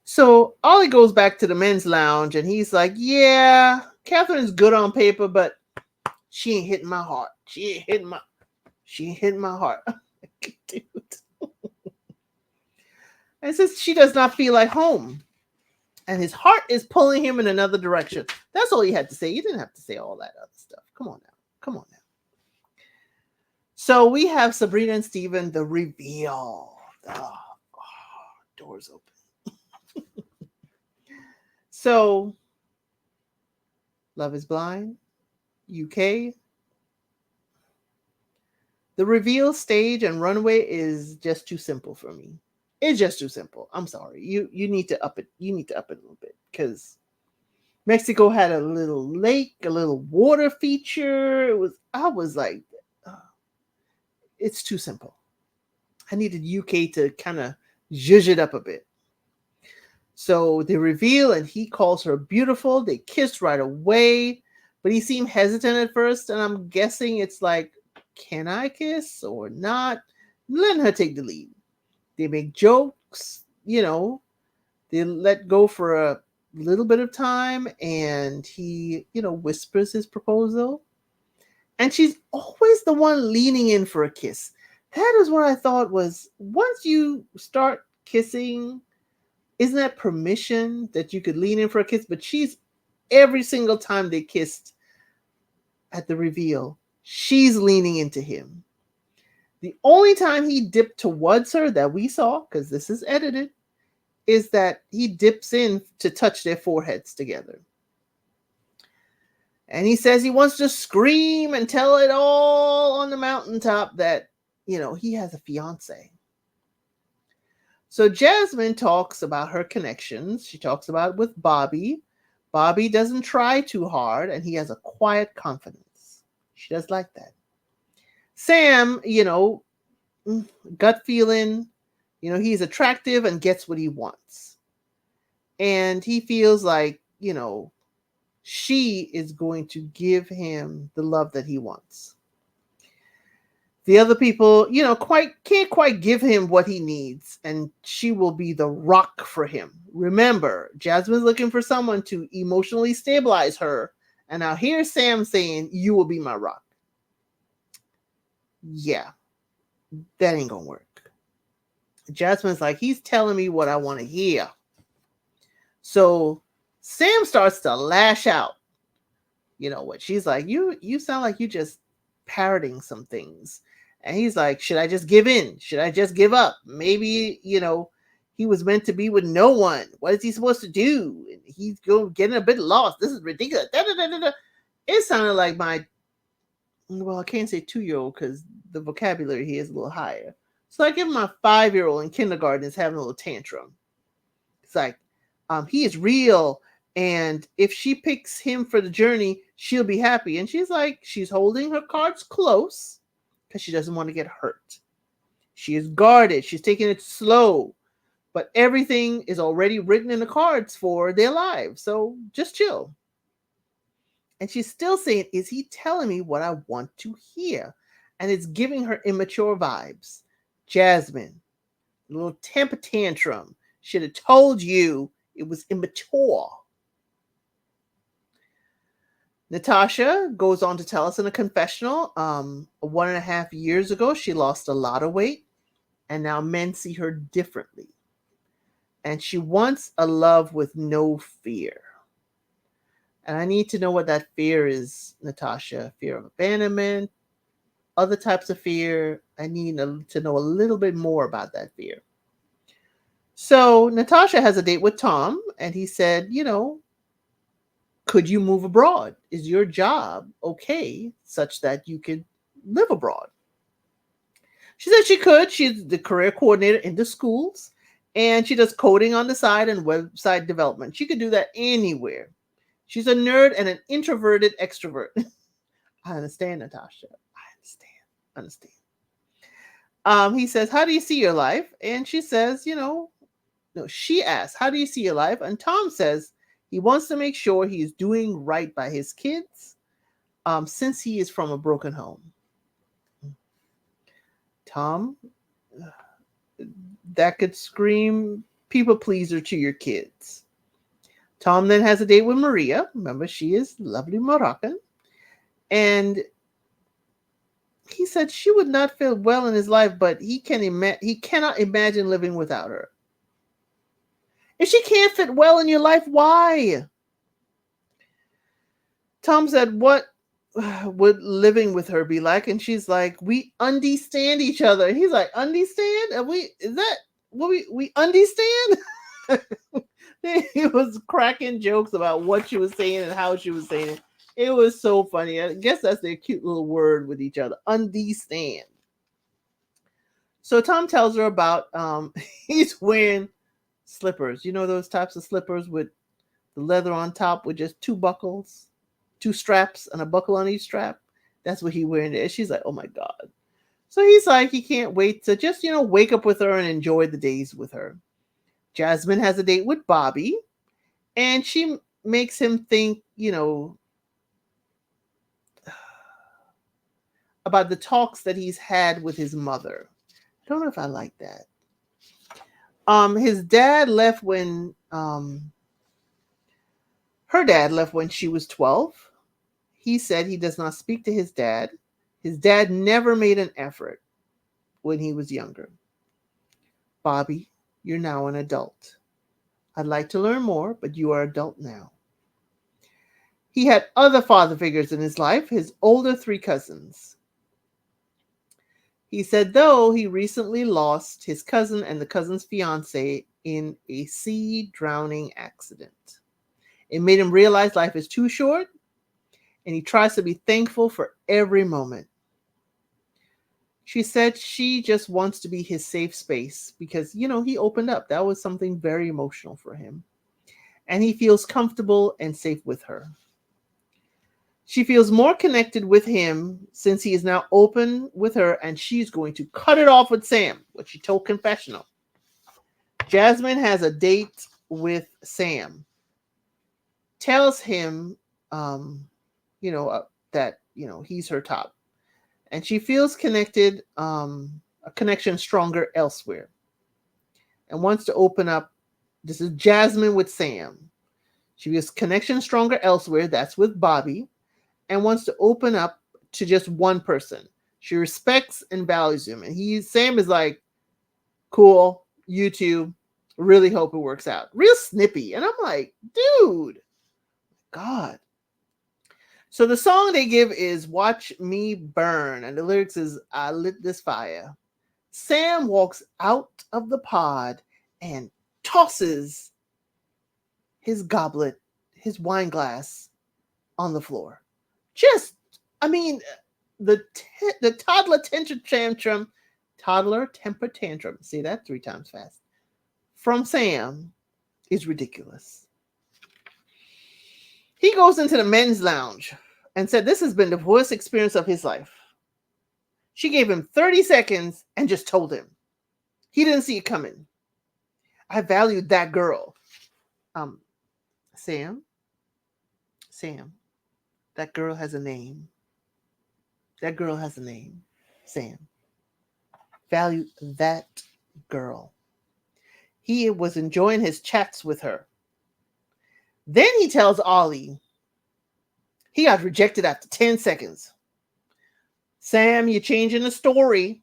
So Ollie goes back to the men's lounge, and he's like, yeah, Catherine's good on paper, but she ain't hitting my heart. She ain't hitting my heart. Dude. And says she does not feel like home. And his heart is pulling him in another direction. That's all he had to say. You didn't have to say all that other stuff. Come on now. So we have Sabrina and Steven, the reveal. Doors open. So, Love is Blind, UK. The reveal stage and runway is just too simple for me. It's just too simple. I'm sorry. You need to up it. You need to up it a little bit because Mexico had a little lake, a little water feature. I was like, it's too simple. I needed UK to kind of zhuzh it up a bit. So they reveal and he calls her beautiful. They kiss right away, but he seemed hesitant at first. And I'm guessing it's like, can I kiss or not? Letting her take the lead. They make jokes, they let go for a little bit of time and he, whispers his proposal. And she's always the one leaning in for a kiss. That is what I thought was, once you start kissing, isn't that permission that you could lean in for a kiss? But she's, every single time they kissed at the reveal, she's leaning into him. The only time he dipped towards her that we saw, because this is edited, is that he dips in to touch their foreheads together. And he says he wants to scream and tell it all on the mountaintop that, he has a fiance. So Jasmine talks about her connections. She talks about it with Bobby. Bobby doesn't try too hard, and he has a quiet confidence. She does like that. Sam, gut feeling, he's attractive and gets what he wants. And he feels like, she is going to give him the love that he wants. The other people, can't quite give him what he needs, and she will be the rock for him. Remember, Jasmine's looking for someone to emotionally stabilize her, and now here's Sam saying, you will be my rock. Yeah, that ain't gonna work. Jasmine's like, he's telling me what I want to hear. So Sam starts to lash out. You know what? She's like, you sound like you just parroting some things. And he's like, should I just give in? Should I just give up? Maybe, he was meant to be with no one. What is he supposed to do? He's getting a bit lost. This is ridiculous. It sounded like I can't say 2-year-old because the vocabulary here is a little higher. So I give my 5-year-old in kindergarten is having a little tantrum. It's like, he is real. And if she picks him for the journey, she'll be happy. And she's holding her cards close because she doesn't want to get hurt. She is guarded. She's taking it slow. But everything is already written in the cards for their lives. So just chill. And she's still saying, is he telling me what I want to hear? And it's giving her immature vibes. Jasmine, a little temper tantrum. Should have told you it was immature. Natasha goes on to tell us in a confessional, 1.5 years ago, she lost a lot of weight, and now men see her differently. And she wants a love with no fear. And I need to know what that fear is, Natasha. Fear of abandonment, other types of fear. I need to know a little bit more about that fear. So Natasha has a date with Tom, and he said, could you move abroad? Is your job okay such that you could live abroad? She said she could. She's the career coordinator in the schools, and she does coding on the side and website development. She could do that anywhere. She's a nerd and an introverted extrovert. I understand, Natasha. I understand. He says, how do you see your life? And she says, no, she asks, how do you see your life? And Tom says he wants to make sure he's doing right by his kids since he is from a broken home. Tom, that could scream people pleaser to your kids. Tom then has a date with Maria. Remember, she is lovely Moroccan. And he said she would not feel well in his life, but he cannot imagine living without her. If she can't fit well in your life, why? Tom said, what would living with her be like? And she's like, we understand each other. And he's like, understand? Is that what we understand? He was cracking jokes about what she was saying and how she was saying it. It was so funny. I guess that's their cute little word with each other. Understand. So Tom tells her about he's wearing slippers. You know those types of slippers with the leather on top with just two buckles, two straps, and a buckle on each strap? That's what he wearing there. She's like, oh my God. So he's like, he can't wait to just, wake up with her and enjoy the days with her. Jasmine has a date with Bobby, and she makes him think, about the talks that he's had with his mother. I don't know if I like that. His dad left when her dad left when she was 12. He said he does not speak to his dad. His dad never made an effort when he was younger. Bobby, you're now an adult. I'd like to learn more, but you are adult now. He had other father figures in his life, his older 3 cousins. He said, though, he recently lost his cousin and the cousin's fiance in a sea drowning accident. It made him realize life is too short, and he tries to be thankful for every moment. She said she just wants to be his safe space because, he opened up. That was something very emotional for him. And he feels comfortable and safe with her. She feels more connected with him since he is now open with her, and she's going to cut it off with Sam, what she told confessional. Jasmine has a date with Sam. Tells him, that, he's her top. And she feels connected, a connection stronger elsewhere. And wants to open up. This is Jasmine with Sam. She feels connection stronger elsewhere. That's with Bobby. And wants to open up to just one person. She respects and values him. And Sam is like, cool, you two, really hope it works out. Real snippy. And I'm like, dude, God. So the song they give is Watch Me Burn. And the lyrics is, I lit this fire. Sam walks out of the pod and tosses his goblet, his wine glass on the floor. The toddler temper tantrum, say that 3 times fast, from Sam is ridiculous. He goes into the men's lounge and said this has been the worst experience of his life. She gave him 30 seconds and just told him. He didn't see it coming. I valued that girl. Sam, that girl has a name. That girl has a name. Sam. Value that girl. He was enjoying his chats with her. Then he tells Ollie he got rejected after 10 seconds. Sam, you're changing the story.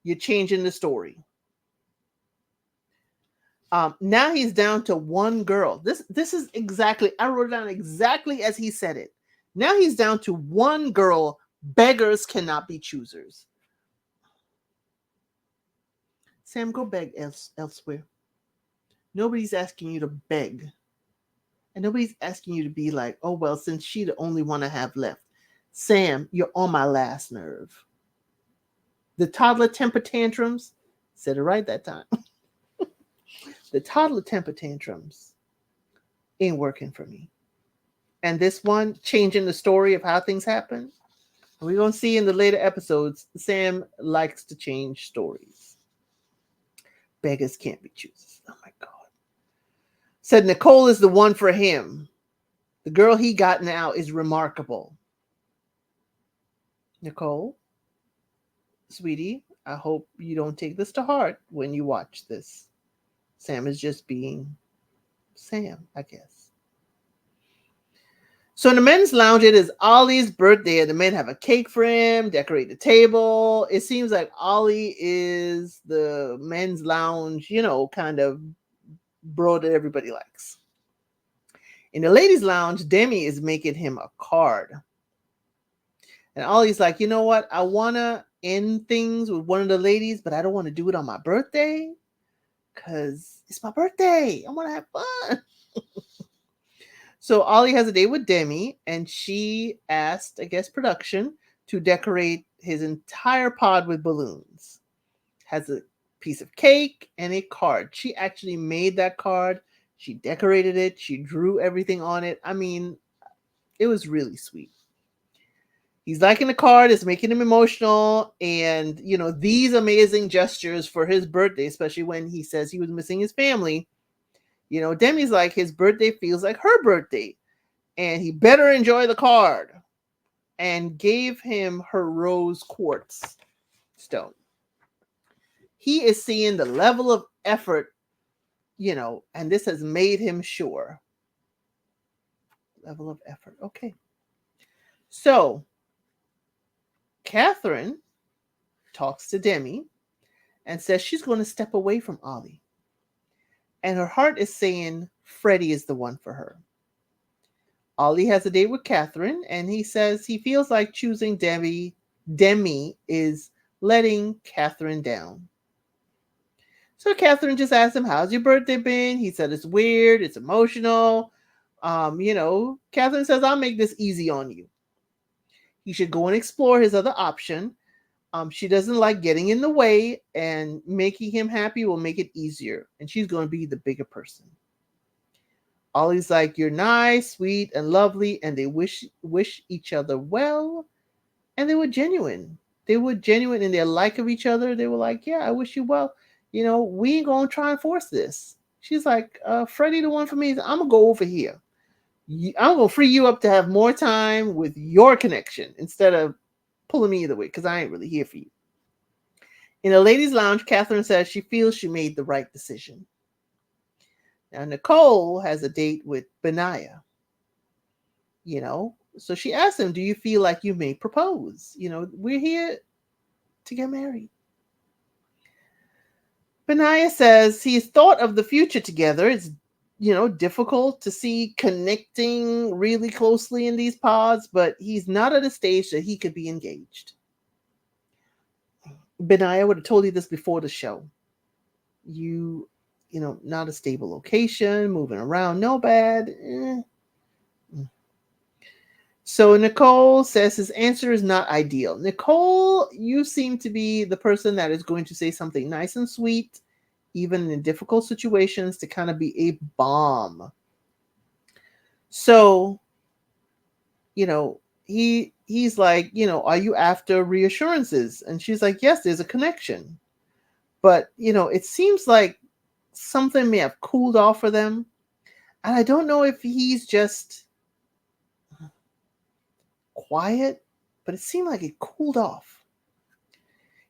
You're changing the story. Now he's down to one girl. This is exactly, I wrote it down exactly as he said it. Now he's down to one girl. Beggars cannot be choosers. Sam, go beg elsewhere. Nobody's asking you to beg. And nobody's asking you to be like, oh, well, since she's the only one I have left. Sam, you're on my last nerve. The toddler temper tantrums, said it right that time. The toddler temper tantrums ain't working for me. And this one, changing the story of how things happen, we're going to see in the later episodes, Sam likes to change stories. Beggars can't be choosers. Oh my God. Said Nicole is the one for him. The girl he got now is remarkable. Nicole, sweetie, I hope you don't take this to heart when you watch this. Sam is just being Sam, I guess. So in the men's lounge, it is Ollie's birthday, and the men have a cake for him, decorate the table. It seems like Ollie is the men's lounge, kind of bro that everybody likes. In the ladies' lounge, Demi is making him a card. And Ollie's like, you know what? I want to end things with one of the ladies, but I don't want to do it on my birthday because it's my birthday. I want to have fun. So Ollie has a date with Demi, and she asked, I guess, production to decorate his entire pod with balloons. Has a piece of cake and a card. She actually made that card. She decorated it. She drew everything on it. I mean, it was really sweet. He's liking the card. It's making him emotional. And, these amazing gestures for his birthday, especially when he says he was missing his family. Demi's like, his birthday feels like her birthday. And he better enjoy the card. And gave him her rose quartz stone. He is seeing the level of effort, and this has made him sure. Level of effort. Okay. So, Catherine talks to Demi and says she's going to step away from Ollie. And her heart is saying Freddie is the one for her. Ollie has a date with Catherine, and he says he feels like choosing Demi is letting Catherine down. So Catherine just asked him, how's your birthday been? He said it's weird, it's emotional. Catherine says, I'll make this easy on you. He should go and explore his other option. She doesn't like getting in the way, and making him happy will make it easier. And she's going to be the bigger person. Ollie's like, you're nice, sweet, and lovely. And they wish each other well. And they were genuine. They were genuine in their like of each other. They were like, yeah, I wish you well. We ain't going to try and force this. She's like, Freddie, the one for me, I'm going to go over here. I'm going to free you up to have more time with your connection instead of pulling me either way, because I ain't really here for you. In the ladies' lounge, Catherine says she feels she made the right decision. Now, Nicole has a date with Benaya. So she asked him, do you feel like you may propose? We're here to get married. Benaya says he's thought of the future together. It's, difficult to see connecting really closely in these pods, but he's not at a stage that he could be engaged. Benaya would have told you this before the show. Not a stable location, moving around, no bad. So Nicole says his answer is not ideal. Nicole, you seem to be the person that is going to say something nice and sweet, even in difficult situations, to kind of be a bomb. So, he's like, are you after reassurances? And she's like, yes, there's a connection. But, it seems like something may have cooled off for them. And I don't know if he's just quiet, but it seemed like it cooled off.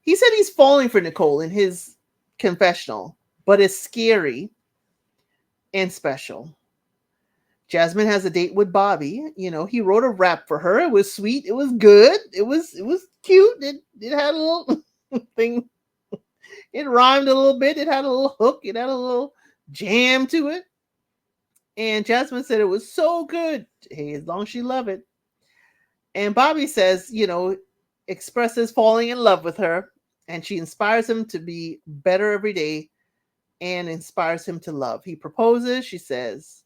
He said he's falling for Nicole in his confessional, but it's scary and special. Jasmine has a date with Bobby. He wrote a rap for her. It was sweet. It was good. It was cute. It had a little thing. It rhymed a little bit. It had a little hook. It had a little jam to it. And Jasmine said it was so good. Hey, as long as she loved it. And Bobby says, expresses falling in love with her. And she inspires him to be better every day and inspires him to love. He proposes. She says,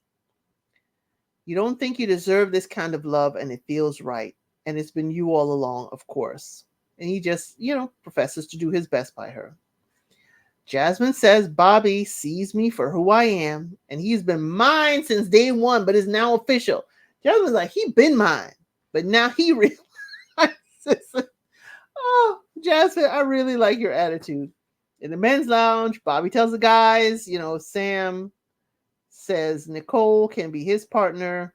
you don't think you deserve this kind of love and it feels right. And it's been you all along, of course. And he just, professes to do his best by her. Jasmine says Bobby sees me for who I am, and he's been mine since day one, but it's now official. Jasmine's like, he been mine, but now he realizes. Oh, Jasmine, I really like your attitude. In the men's lounge, Bobby tells the guys, Sam says Nicole can be his partner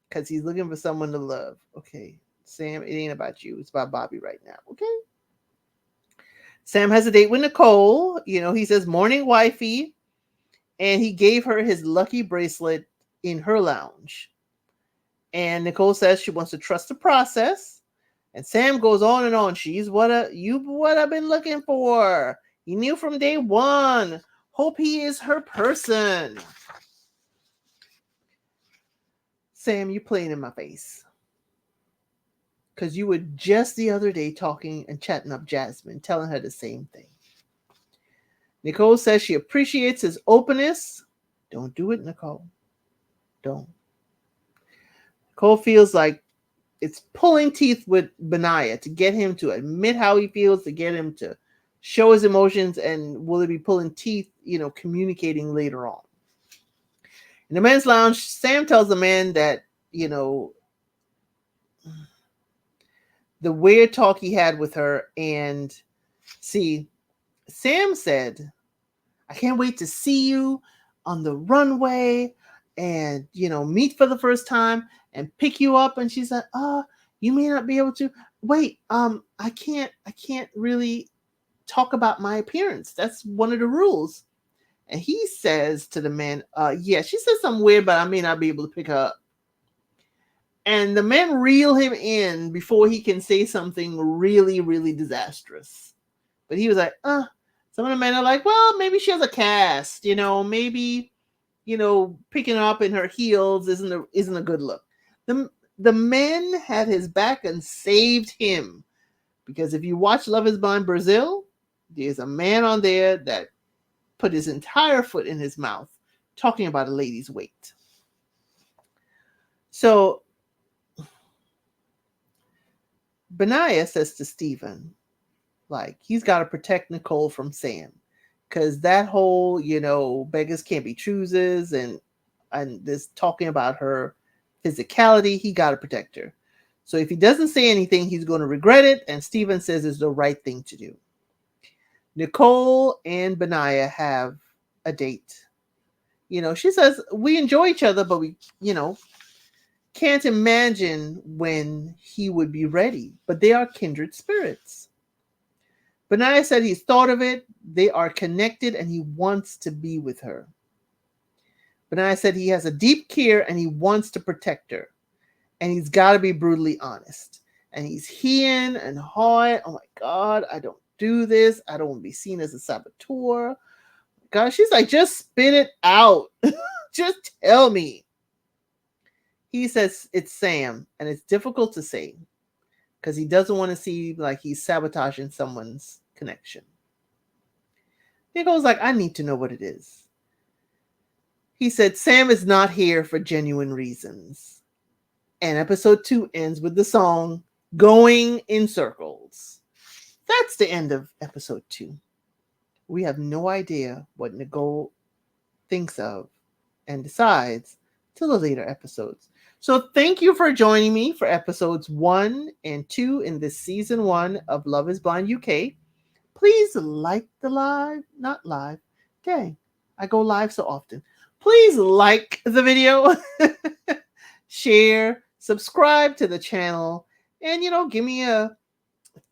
because he's looking for someone to love. Okay, Sam, it ain't about you. It's about Bobby right now, okay? Sam has a date with Nicole. He says, morning wifey. And he gave her his lucky bracelet in her lounge. And Nicole says she wants to trust the process. And Sam goes on and on. She's what I've been looking for. He knew from day one. Hope he is her person. Sam, you're playing in my face. Because you were just the other day talking and chatting up Jasmine, telling her the same thing. Nicole says she appreciates his openness. Don't do it, Nicole. Don't. Nicole feels like it's pulling teeth with Benaiah to get him to admit how he feels, to get him to show his emotions, and will it be pulling teeth, communicating later on. In the men's lounge, Sam tells the man that, the weird talk he had with her. And see, Sam said, I can't wait to see you on the runway and, meet for the first time and pick you up. And she's like, you may not be able to wait. I can't really talk about my appearance. That's one of the rules. And he says to the man, yeah, she said something weird, but I may not be able to pick her up. And the men reel him in before he can say something really, really disastrous. But he was like, some of the men are like, well, maybe she has a cast, maybe, picking her up in her heels isn't a good look. The men had his back and saved him. Because if you watch Love is Blind Brazil, there's a man on there that put his entire foot in his mouth talking about a lady's weight. So Benaiah says to Stephen, like, he's got to protect Nicole from Sam. Because that whole, beggars can't be choosers and this talking about her physicality, he got to protect her. So if he doesn't say anything, he's going to regret it. And Stephen says it's the right thing to do. Nicole and Benaiah have a date. She says, we enjoy each other, but we, can't imagine when he would be ready. But they are kindred spirits. Benaiah said he's thought of it. They are connected and he wants to be with her. Benaiah said he has a deep care and he wants to protect her. And he's got to be brutally honest. And he's heeing and hawing. Oh my God, I don't do this. I don't want to be seen as a saboteur. God, she's like, just spit it out. Just tell me. He says it's Sam, and it's difficult to say because he doesn't want to seem like he's sabotaging someone's connection. He goes like, I need to know what it is. He said, Sam is not here for genuine reasons. And episode 2 ends with the song Going in Circles. That's the end of episode 2. We have no idea what Nicole thinks of and decides till the later episodes. So thank you for joining me for episodes 1 and 2 in this season 1 of Love is Blind UK. Please like the live, not live. Dang, I go live so often. Please like the video, share, subscribe to the channel, and give me a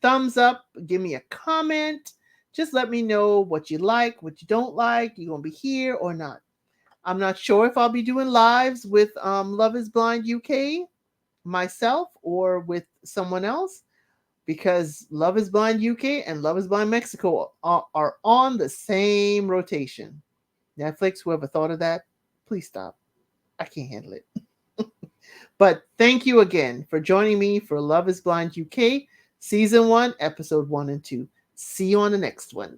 thumbs up, give me a comment. Just let me know what you like, what you don't like. You gonna be here or not? I'm not sure if I'll be doing lives with Love is Blind UK myself or with someone else, because Love is Blind UK and Love is Blind Mexico are on the same rotation. Netflix, whoever thought of that, please stop. I can't handle it. But thank you again for joining me for Love is Blind UK, Season 1, Episode 1 and 2. See you on the next one.